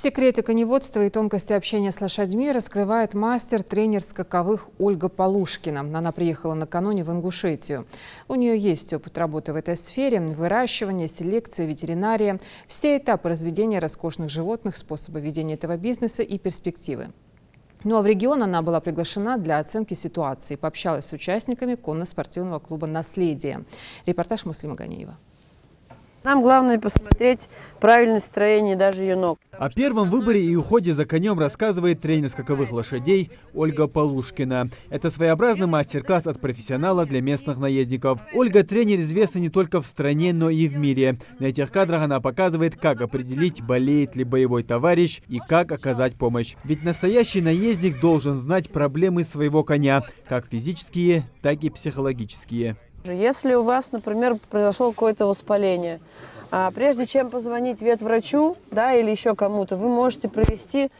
Секреты коневодства и тонкости общения с лошадьми раскрывает мастер-тренер скаковых Ольга Полушкина. Она приехала накануне в Ингушетию. У нее есть опыт работы в этой сфере – выращивание, селекция, ветеринария. Все этапы разведения роскошных животных, способы ведения этого бизнеса и перспективы. Ну а в регион она была приглашена для оценки ситуации. Пообщалась с участниками конно-спортивного клуба «Наследие». Репортаж Муслима Ганеева. Нам главное посмотреть правильное строение даже ее ног. О первом выборе и уходе за конем рассказывает тренер скаковых лошадей Ольга Полушкина. Это своеобразный мастер-класс от профессионала для местных наездников. Ольга тренер известна не только в стране, но и в мире. На этих кадрах она показывает, как определить, болеет ли боевой товарищ и как оказать помощь. Ведь настоящий наездник должен знать проблемы своего коня, как физические, так и психологические. Если у вас, например, произошло какое-то воспаление, прежде чем позвонить ветврачу, да, или еще кому-то, вы можете провести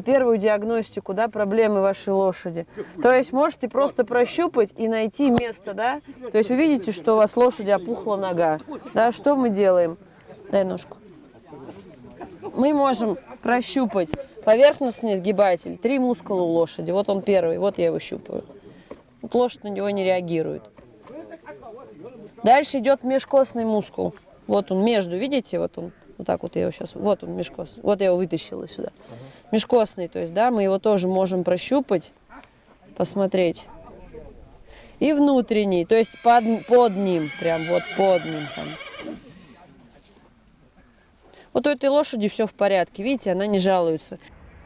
первую диагностику, да, проблемы вашей лошади. То есть можете просто прощупать и найти место, да. То есть вы видите, что у вас лошади опухла нога, да. Что мы делаем? Дай ножку. Мы можем прощупать поверхностный сгибатель, 3 мускула у лошади. Вот он первый, вот я его щупаю. Вот лошадь на него не реагирует. Дальше идет межкостный мускул. Вот он между, видите, вот он, вот так вот я его сейчас, вот он межкостный, вот я его вытащила сюда. Межкостный, то есть, да, мы его тоже можем прощупать, посмотреть. И внутренний, то есть под ним, прям вот под ним там. Вот у этой лошади все в порядке, видите, она не жалуется.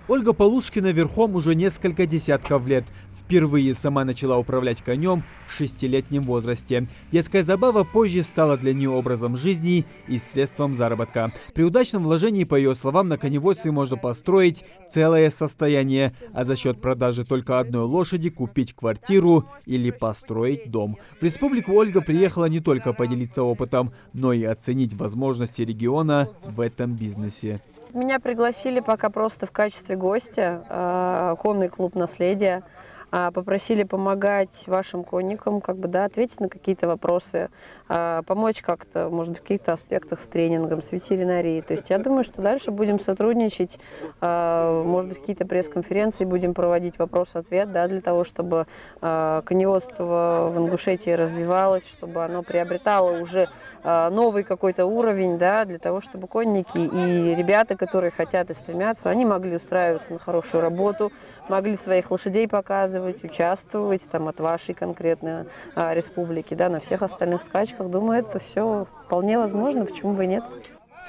Ольга Полушкина верхом уже несколько десятков лет. Впервые сама начала управлять конем в 6-летнем возрасте. Детская забава позже стала для нее образом жизни и средством заработка. При удачном вложении, по ее словам, на коневодстве можно построить целое состояние, а за счет продажи только одной лошади купить квартиру или построить дом. В республику Ольга приехала не только поделиться опытом, но и оценить возможности региона в этом бизнесе. Меня пригласили пока просто в качестве гостя, конный клуб «Наследие». Попросили помогать вашим конникам, как бы, да, ответить на какие-то вопросы, помочь как-то, может быть, в каких-то аспектах с тренингом, с ветеринарией. То есть я думаю, что дальше будем сотрудничать, может быть, какие-то пресс-конференции будем проводить, вопрос-ответ, да, для того, чтобы коневодство в Ингушетии развивалось, чтобы оно приобретало уже новый какой-то уровень, да, для того, чтобы конники и ребята, которые хотят и стремятся, они могли устраиваться на хорошую работу, могли своих лошадей показывать, участвовать там, от вашей конкретной республики, да, на всех остальных скачках. Думаю, это все вполне возможно, почему бы и нет.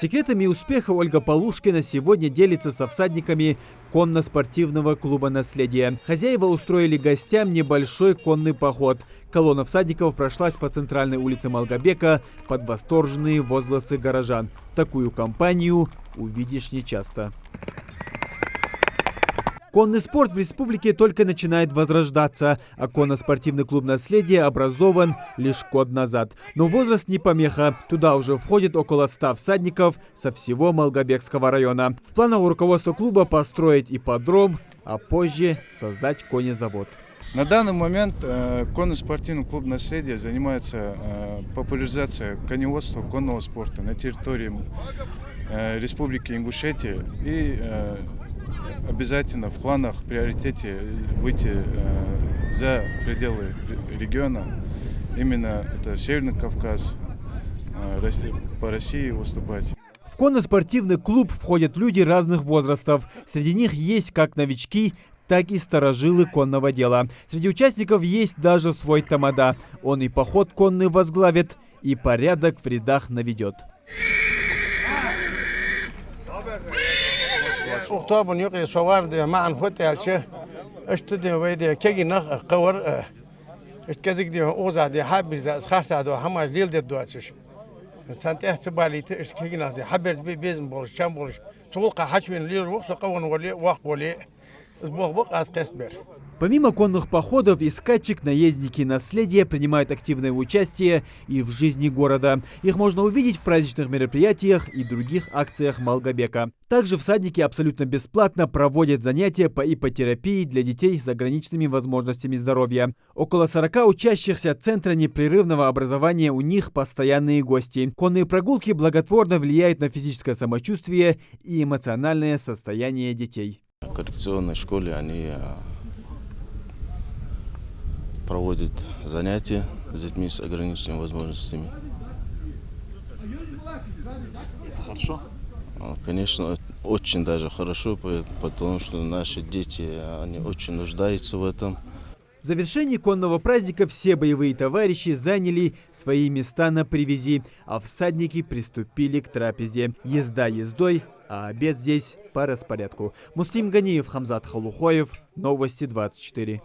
Секретами успеха Ольга Полушкина сегодня делится со всадниками конно-спортивного клуба «Наследие». Хозяева устроили гостям небольшой конный поход. Колонна всадников прошлась по центральной улице Малгобека под восторженные возгласы горожан. Такую компанию увидишь нечасто. Конный спорт в республике только начинает возрождаться, а конно-спортивный клуб «Наследие» образован лишь год назад. Но возраст не помеха. Туда уже входит около 100 всадников со всего Малгобекского района. В планах руководства клуба построить ипподром, а позже создать конезавод. На данный момент конно-спортивный клуб «Наследие» занимается популяризацией коневодства, конного спорта на территории Республики Ингушетия и обязательно в планах, в приоритете выйти за пределы региона. Именно это Северный Кавказ, по России выступать. В конно-спортивный клуб входят люди разных возрастов. Среди них есть как новички, так и старожилы конного дела. Среди участников есть даже свой тамада. Он и поход конный возглавит, и порядок в рядах наведет. Октябрь юки соварды маан фотелче استوديو ويدي كي نخ قور استكزك دي اوزا دي حابز خاصه دو حما جيل دي دواتش سانت احتبالي كي نخ دي حبر بيزم بول شام بول تولقى حشوين ليل وقت قون ولي واق ولي اسبوع بق اس كسبر. Помимо конных походов, искатчик, наездники наследия принимают активное участие и в жизни города. Их можно увидеть в праздничных мероприятиях и других акциях Малгобека. Также всадники абсолютно бесплатно проводят занятия по ипотерапии для детей с ограниченными возможностями здоровья. Около 40 учащихся Центра непрерывного образования, у них постоянные гости. Конные прогулки благотворно влияют на физическое самочувствие и эмоциональное состояние детей. В коррекционной школе они проводят занятия с детьми с ограниченными возможностями. Это хорошо? Конечно, очень даже хорошо, потому что наши дети, они очень нуждаются в этом. В завершении конного праздника все боевые товарищи заняли свои места на привязи, а всадники приступили к трапезе. Езда ездой, а обед здесь по распорядку. Муслим Ганиев, Хамзат Халухоев, Новости 24.